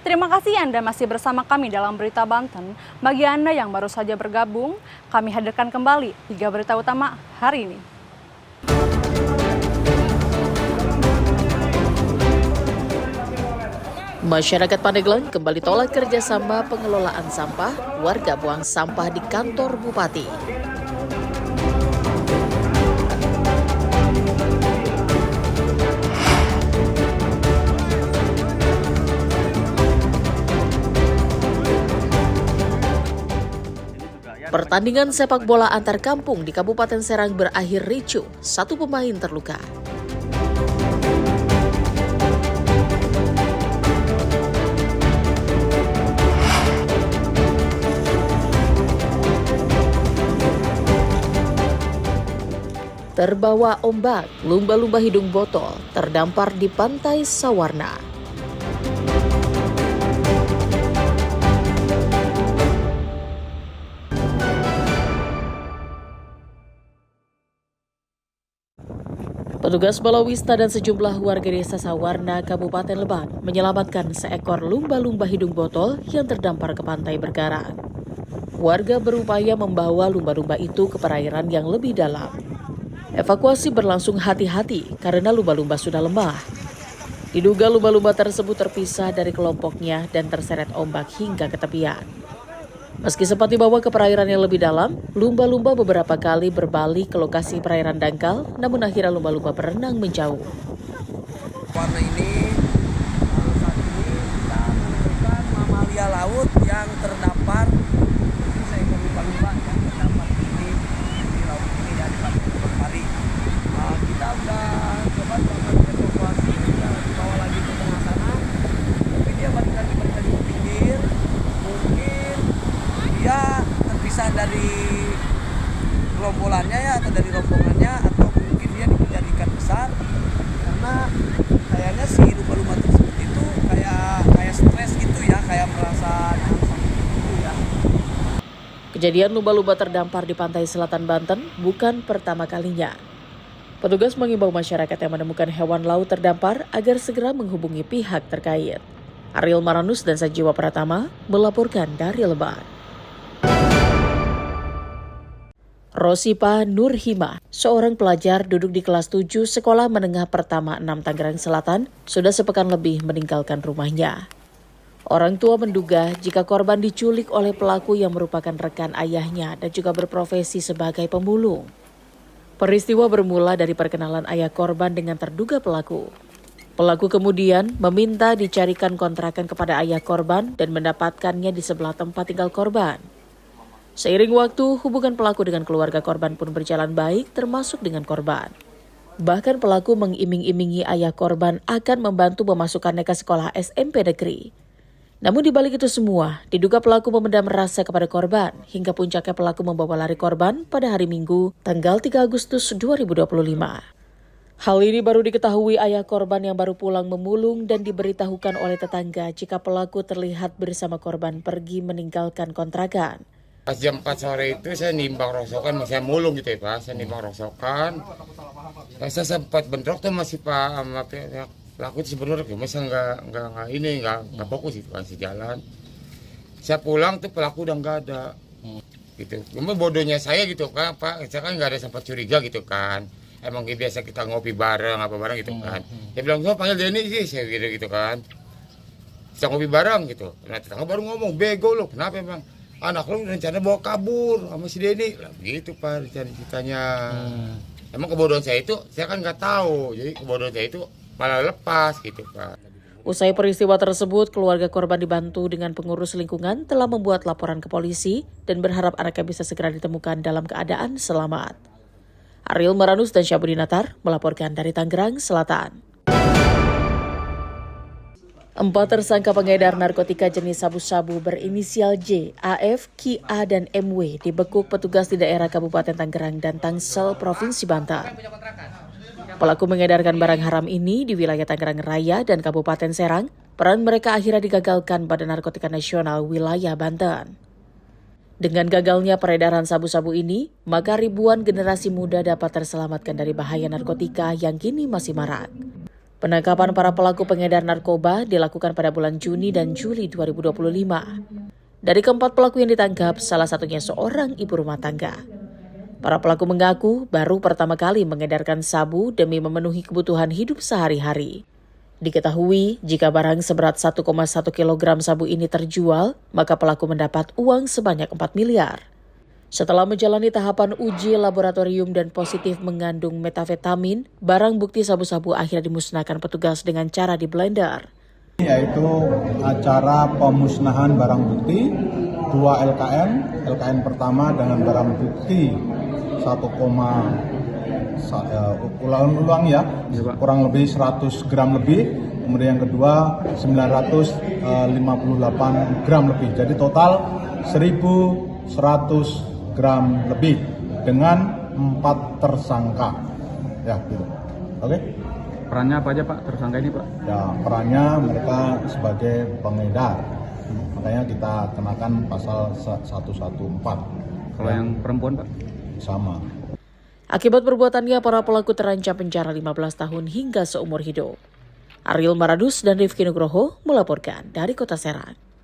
Terima kasih Anda masih bersama kami dalam Berita Banten. Bagi Anda yang baru saja bergabung, kami hadirkan kembali 3 berita utama hari ini. Masyarakat Pandeglang kembali tolak kerjasama pengelolaan sampah, warga buang sampah di kantor Bupati. Pertandingan sepak bola antar kampung di Kabupaten Serang berakhir ricuh, 1 pemain terluka. Terbawa ombak, lumba-lumba hidung botol terdampar di pantai Sawarna. Petugas Balawista dan sejumlah warga desa Sawarna, Kabupaten Lebak menyelamatkan seekor lumba-lumba hidung botol yang terdampar ke pantai berkarang. Warga berupaya membawa lumba-lumba itu ke perairan yang lebih dalam. Evakuasi berlangsung hati-hati karena lumba-lumba sudah lemah. Diduga lumba-lumba tersebut terpisah dari kelompoknya dan terseret ombak hingga ke tepian. Meski sempat dibawa ke perairan yang lebih dalam, lumba-lumba beberapa kali berbalik ke lokasi perairan dangkal, namun akhirnya lumba-lumba berenang menjauh. Warna ini saat ini kita menemukan mamalia laut yang terdampar. Ini seekor lumba-lumba yang terdampar di laut ini dari Pantai Berpari. Kita sudah coba melakukan evakuasi, dibawa lagi ke tengah sana, tapi dia balik lagi ke pinggir. Mungkin dia terpisah dari gerombolannya ya, atau dari rombongannya, atau mungkin dia dikejar ikan besar, karena kayaknya si lumba-lumba tersebut itu kayak stres gitu ya, kayak merasa sakit gitu ya. Kejadian lumba-lumba terdampar di pantai selatan Banten bukan pertama kalinya. Petugas mengimbau masyarakat yang menemukan hewan laut terdampar agar segera menghubungi pihak terkait. Ariel Maranus dan Sajiwa Pratama melaporkan dari Lebak. Rosipa Nurhima, seorang pelajar duduk di kelas 7 Sekolah Menengah Pertama 6 Tangerang Selatan, sudah sepekan lebih meninggalkan rumahnya. Orang tua menduga jika korban diculik oleh pelaku yang merupakan rekan ayahnya dan juga berprofesi sebagai pemulung. Peristiwa bermula dari perkenalan ayah korban dengan terduga pelaku. Pelaku kemudian meminta dicarikan kontrakan kepada ayah korban dan mendapatkannya di sebelah tempat tinggal korban. Seiring waktu, hubungan pelaku dengan keluarga korban pun berjalan baik, termasuk dengan korban. Bahkan pelaku mengiming-imingi ayah korban akan membantu memasukkannya ke sekolah SMP negeri. Namun di balik itu semua, diduga pelaku memendam rasa kepada korban, hingga puncaknya pelaku membawa lari korban pada hari Minggu, tanggal 3 Agustus 2025. Hal ini baru diketahui ayah korban yang baru pulang memulung dan diberitahukan oleh tetangga jika pelaku terlihat bersama korban pergi meninggalkan kontrakan. Pas jam 4 sore itu saya nimbang rongsokan, saya mulung gitu ya Pak, saya nimbang rongsokan. Saya sempat bentrok tuh masih Pak sama pelaku itu sebenarnya masa nggak fokus itu kan sejalan. Saya pulang tuh pelaku udah nggak ada. Gitu. Cuma bodohnya saya gitu kan Pak, saya kan nggak ada sempat curiga gitu kan. Emang biasa kita ngopi bareng apa bareng gitu kan. Dia bilang, "Gua panggil Denny sih," saya gitu kan. Kita ngopi bareng gitu. Nah, tetangga baru ngomong, "Bego lo, kenapa emang? Anak lu rencana bawa kabur sama si Denny." Lah begitu Pak ceritanya. Emang kebodohan saya itu saya kan nggak tahu. Jadi kebodohan saya itu malah lepas gitu Pak. Usai peristiwa tersebut, keluarga korban dibantu dengan pengurus lingkungan telah membuat laporan ke polisi dan berharap anaknya bisa segera ditemukan dalam keadaan selamat. Ariel Maranus dan Syabudinatar melaporkan dari Tangerang Selatan. 4 tersangka pengedar narkotika jenis sabu-sabu berinisial J, AF, Ki, A, dan MW dibekuk petugas di daerah Kabupaten Tangerang dan Tangsel, Provinsi Banten. Pelaku mengedarkan barang haram ini di wilayah Tangerang Raya dan Kabupaten Serang. Peran mereka akhirnya digagalkan Badan Narkotika Nasional wilayah Banten. Dengan gagalnya peredaran sabu-sabu ini, maka ribuan generasi muda dapat terselamatkan dari bahaya narkotika yang kini masih marak. Penangkapan para pelaku pengedar narkoba dilakukan pada bulan Juni dan Juli 2025. Dari keempat pelaku yang ditangkap, salah satunya seorang ibu rumah tangga. Para pelaku mengaku baru pertama kali mengedarkan sabu demi memenuhi kebutuhan hidup sehari-hari. Diketahui, jika barang seberat 1,1 kg sabu ini terjual, maka pelaku mendapat uang sebanyak 4 miliar. Setelah menjalani tahapan uji laboratorium dan positif mengandung metafetamin, barang bukti sabu-sabu akhirnya dimusnahkan petugas dengan cara di blender. Yaitu acara pemusnahan barang bukti 2 LKN. LKN pertama dengan barang bukti kurang lebih 100 gram lebih. Kemudian yang kedua 958 gram lebih. Jadi total 1.100 gram lebih dengan 4 tersangka. Ya, gitu. Oke. Perannya apa aja Pak tersangka ini Pak? Ya, perannya mereka sebagai pengedar. Makanya kita kenakan pasal 114. Kalau yang perempuan Pak? Sama. Akibat perbuatannya, para pelaku terancam penjara 15 tahun hingga seumur hidup. Ariel Maradus dan Rifki Nugroho melaporkan dari Kota Serang.